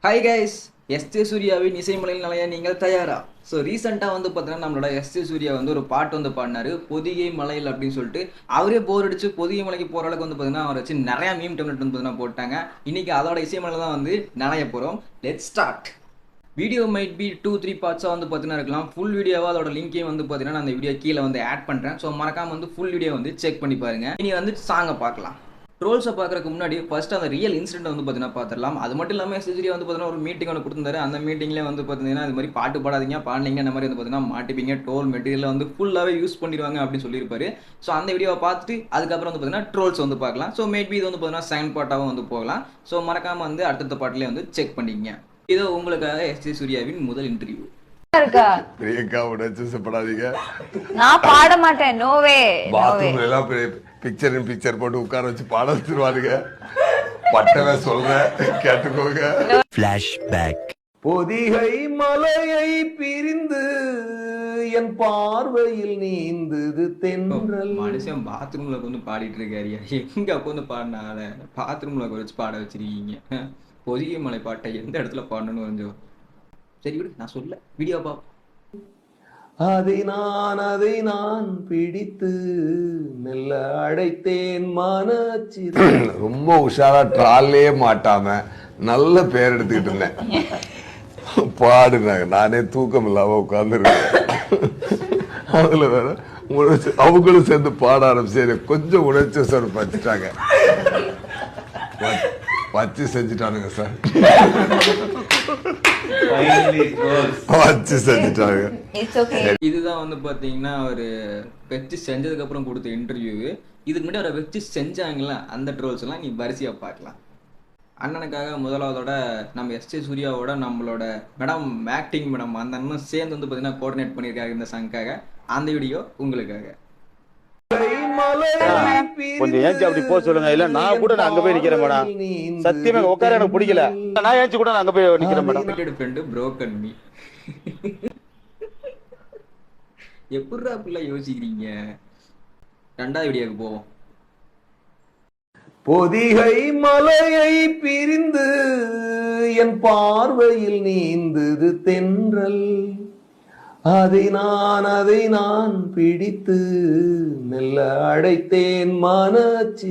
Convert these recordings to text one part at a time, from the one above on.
Hi guys, SJ சூர்யாவின் இசைமலையில் நிலைய நீங்கள் தயாரா? ஸோ ரீசெண்டாக வந்து பார்த்தீங்கன்னா நம்மளோட எஸ்ஜே சூர்யா வந்து ஒரு பாட்டு வந்து பாடினாரு, பொதிகை மலையில் அப்படின்னு சொல்லிட்டு. அவரே போர் அடிச்சு பொதிகை மலைக்கு போகிற அளவுக்கு வந்து பார்த்தீங்கன்னா அவரை வச்சு நிறையா மீம் டெம்லெட் வந்து பார்த்தீங்கன்னா போட்டாங்க. இன்னைக்கு அதோட இசைமலையில் தான் வந்து நினைய போகிறோம். Let's start. Video might be 2-3 பார்ட்ஸாக வந்து பார்த்தீங்கன்னா இருக்கலாம். ஃபுல் வீடியோவாக அதோட லிங்கையும் வந்து பார்த்தீங்கன்னா நான் அந்த வீடியோ கீழே வந்து ஆட் பண்ணுறேன். ஸோ மறக்காமல் வந்து ஃபுல் வீடியோ வந்து செக் பண்ணி பாருங்க. இனி வந்து சாங்கை பார்க்கலாம். ட்ரோல்ஸை பார்க்குறதுக்கு முன்னாடி ஃபர்ஸ்ட் அந்த ரியல் இன்சிடென்ட் வந்து பார்த்தீங்கன்னா பார்த்துடலாம். அது மட்டும் இல்லாமல் எஸ்ஜே வந்து பார்த்தீங்கன்னா ஒரு மீட்டிங் ஒன்று கொடுத்துருந்தாரு. அந்த மீட்டிங்லேயே வந்து பார்த்தீங்கன்னா இது மாதிரி பாட்டு பாடாதீங்க, பாடினீங்க இந்த மாதிரி வந்து பார்த்தீங்கன்னா மாட்டிப்பீங்க, ட்ரோல் மெட்டீரியல் வந்து ஃபுல்லாகவே யூஸ் பண்ணிடுவாங்க அப்படின்னு சொல்லியிருப்பாரு. ஸோ அந்த வீடியோவை பார்த்துட்டு அதுக்கப்புறம் வந்து பார்த்தீங்கன்னா ட்ரோல்ஸ் வந்து பார்க்கலாம். ஸோ மேபி இது வந்து பார்த்தீங்கன்னா செகண்ட் பார்ட்டாகவும் வந்து போகலாம். ஸோ மறக்காமல் வந்து அடுத்தடுத்த பாட்டிலே வந்து செக் பண்ணிக்கங்க. இதோ உங்களுக்காக எஸ்ஜே சூர்யாவின் முதல் இன்டர்வியூ. பிரியங்கா உடச்சுப்படாதீங்க, நான் பாட மாட்டேன். நோவே பாத்ரூம்ல எல்லாம் பிக்சர் போட்டு உட்கார வச்சு பாட வச்சிருவாருங்க. பட்டவே சொல்றேன், கேட்டுக்கோங்க. ஃபிளாஷ்பேக். பொதிகை மலையை பிரிந்து என் பார்வையில் நீந்தது தென்றல். மனுஷன் பாத்ரூம்ல உட்காந்து பாடிட்டு இருக்காரியா? எங்க உட்காந்து பாடினால பாத்ரூம்ல வச்சு பாட வச்சிருக்கீங்க? பொதிகை மலை பாட்டை எந்த இடத்துல பாடணும்னு கொஞ்சம் சரி விடு, நான் சொல்ல வீடியோ பா. அதை நான் பிடித்து மெல்ல அடைத்தேன் மனச்சி. ரொம்ப உஷாரா ட்ராலே மாட்டாம நல்ல பேர் எடுத்துக்கிட்டு இருந்தேன். பாடுனாங்க, நானே தூக்கம் இல்லாம உட்கார்ந்துருக்கேன். அதுல வேற அவங்களும் சேர்ந்து பாட ஆரம்பிச்சு கொஞ்சம் உணர்ச்சி சார் வச்சுட்டாங்க, வச்சு செஞ்சுட்டானுங்க சார், வச்சு செஞ்சுட்டாங்க. இதுதான் வந்து பாத்தீங்கன்னா அவரு வச்சு செஞ்சதுக்கு அப்புறம் கொடுத்த இன்டர்வியூ. இதுக்கு முன்னாடி அவரை வச்சு செஞ்சாங்களா அந்த ட்ரோல்ஸ் எல்லாம் நீ வரிசையா பார்க்கலாம். அண்ணனுக்காக முதலாவதோட நம்ம எஸ்ஜே சூர்யாவோட நம்மளோட மேடம் ஆக்டிங் மேடம் அந்த அண்ணன் சேர்ந்து வந்து பாத்தீங்கன்னா கோஆர்டினேட் பண்ணியிருக்காங்க இந்த சாங்காக. அந்த வீடியோ உங்களுக்காக. கொஞ்சம் ஏஞ்சி அப்படி போக சொல்லுங்க, இல்ல நான் கூட அங்க போய் நிக்கிறேன் மேடம். சத்தியமா உட்கார எனக்கு பிடிக்கல, நான் ஏஞ்சி கூட அங்க போய் நிக்கிறேன் மேடம். Friend broken me. எப்படிரா அப்படிலாம் யோசிக்கிறீங்க? ரெண்டாவது வீடியோக்கு போவோம். பொதிகை மலையை பிரிந்து என் பார்வையில் நீந்தது தென்றல். அதை நான் பிடித்து மெல்ல அடைத்தேன் மனச்சி.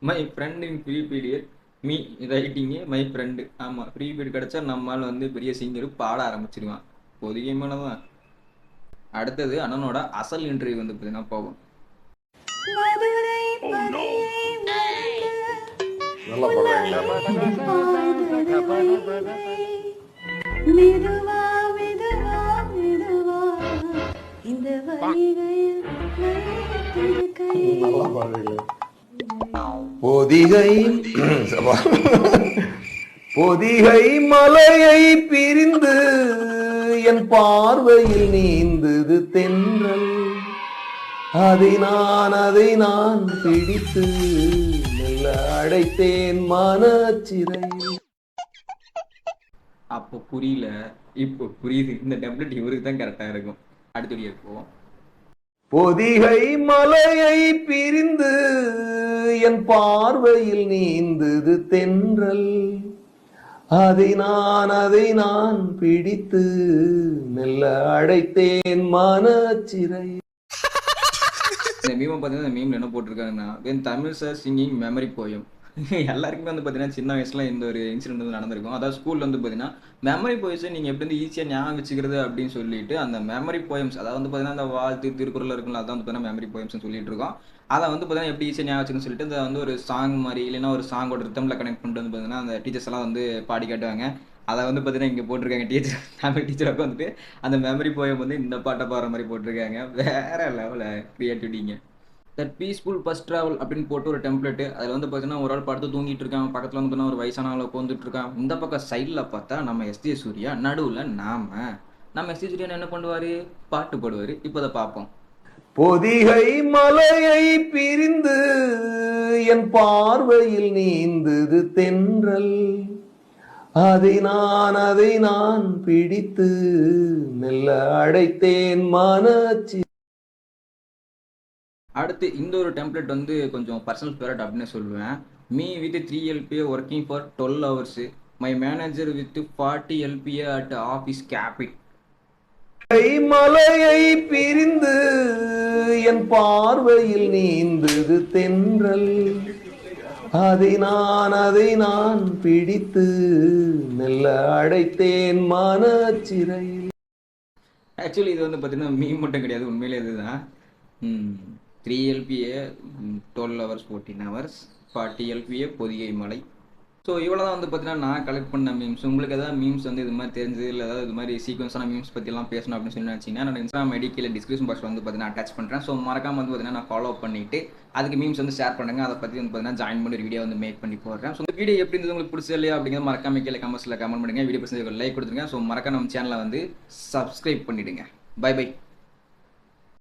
My friend in free period me writing my friend. ஆமாம், ஃப்ரீ பீரியட் கிடச்சா நம்மால் வந்து பெரிய சிங்கர் பாட ஆரம்பிச்சிருவான். பொதிகை மேலே தான். அடுத்தது அண்ணனோட அசல் இன்டர்வியூ வந்து பார்த்தீங்கன்னா போவோம். பொதிகை மலையை பிரிந்து என் பார்வையில் நீந்தது தென்றல். அதை நான் பிடித்து மெல்ல அடைத்தேன் மனச்சிறை. அப்போ புரியல, இப்போ புரியுது. இந்த டெம்ப்ளேட் இவருக்கு தான் கரெக்டாக இருக்கும். அடுத்த வீடியோ போவோம். பொதிகை மலையை பிரிந்து என் பார்வையில் நீந்தது தென்றல். அதை நான் பிடித்து மெல்ல அடைத்தேன் மனச்சிறை. இந்த மீமை பார்த்தீங்கன்னா இந்த மீம்ல என்ன போட்டிருக்காங்கன்னா, when Tamil sir singing memory poem. எல்லாருக்குமே வந்து பார்த்தீங்கன்னா சின்ன வயசுல இந்த ஒரு இன்சிடென்ட் வந்து நடந்திருக்கும். அதாவது ஸ்கூல்ல வந்து பார்த்தீங்கன்னா மெமரி போயம்ஸை நீங்கள் எப்படி வந்து ஈஸியாக ஞாபகம் வச்சுக்கிறது அப்படின்னு சொல்லிட்டு அந்த மெமரி போயம்ஸ், அதாவது வந்து பார்த்தீங்கன்னா அந்த வாழ்த்து திருக்குறள் இருக்குல்ல, அதான் வந்து பார்த்தீங்கன்னா மெமரி போயம்ஸ்னு சொல்லிட்டு இருக்கோம். அதை வந்து பார்த்தீங்கன்னா எப்படி ஈஸியாக ஞாபகம் வச்சுன்னு சொல்லிட்டு இந்த வந்து ஒரு சாங் மாதிரி இல்லைன்னா ஒரு சாங்கோட ரித்தமில் கனெக்ட் பண்ணிட்டு வந்து பார்த்தீங்கன்னா அந்த டீச்சர்ஸ் எல்லாம் வந்து பாடி காட்டுவாங்க. அதை வந்து பார்த்தீங்கன்னா இங்கே போட்டிருக்காங்க. டீச்சர் தமிழ் டீச்சருக்கு வந்துட்டு அந்த மெமரி போயம் வந்து இந்த பாட்டை பாடுற மாதிரி போட்டிருக்காங்க. வேற லெவலில் கிரியேட்டிவிட்டிங்க. தட் பீஸ்ஃபுல் ஃபர்ஸ்ட் ட்ராவல் அப்படின்னு போட்டு ஒரு டெம்ப்ளேட். அதில் வந்து பார்த்தீங்கன்னா ஒரு ஆள் படுத்து தூங்கிட்டு இருக்கான், பக்கத்தில் வந்து பார்த்தீங்கன்னா ஒரு வயசான ஆள் உட்காந்துட்டு இருக்கான். இந்த பக்கம் சைடில் பார்த்தா நம்ம எஸ்ஜே சூர்யா, நடுவில் நம்ம எஸ்ஜே சூர்யா என்ன பண்ணுவார்? பாட்டு பாடுவார். இப்போ அதை பார்ப்போம். பொதிகை மலையை பிரிந்து என் பார்வையில் நீந்தது தென்றல். அதை நான் பிடித்து மெல்ல அடைத்தேன் மனச்சி. அடுத்து இந்த ஒரு டெம்ப்ளேட் வந்து கொஞ்சம் பர்சனல் ஃபேவரட் அப்படின்னு சொல்லுவேன். Me with 3LP working for 12 hours. My manager with 40 LPA at office கேபிட். மலையை பிரிந்து என் பார்வையில் நீந்தது தென்றல், அதை நான் பிடித்து மெல்ல அடைத்தேன் மனச்சிறையில். ஆக்சுவலி இது வந்து பார்த்தீங்கன்னா மீம் மட்டும் கிடையாது, உண்மையிலே இதுதான். 3 LPA 12 hours 14 hours 40 LPA Pothigai மலை. ஸோ இவ்வளோ தான் வந்து பார்த்தீங்கன்னா நான் கலெக்ட் பண்ண மீம்ஸ். உங்களுக்கு ஏதாவது மீம்ஸ் வந்து இது மாதிரி தெரிஞ்சது இல்லை ஏதாவது இது மாதிரி சீக்வன்ஸான மீம்ஸ் பற்றிலாம் பேசணும் அப்படின்னு சொல்லி நினச்சிங்கன்னா நான் இன்ஸ்டாகிராம் ஐடி கீழே டிஸ்கிரிப்ஷன் பாக்ஸில் வந்து பார்த்தீங்கன்னா அட்டாச் பண்ணுறேன். ஸோ மறக்காம வந்து பார்த்தீங்கன்னா நான் ஃபாலோ பண்ணிவிட்டு அதுக்கு மீம்ஸ் வந்து ஷேர் பண்ணுங்க. அதை பற்றி வந்து பார்த்தீங்கன்னா ஜாயின் பண்ணி ஒரு வீடியோ வந்து மேக் பண்ணி போடுறேன். ஸோ இந்த வீடியோ எப்படி இருந்தது உங்களுக்கு பிடிச்சது இல்லையா அப்படிங்கிறது மறக்காம கீழே கமெண்ட்ஸில் கமெண்ட் பண்ணுங்க. வீடியோ பிடிச்சது லைக் கொடுத்துருங்க. ஸோ மறக்காம நம்ம சேனலை வந்து சப்ஸ்கிரைப் பண்ணிவிடுங்க. Bye by.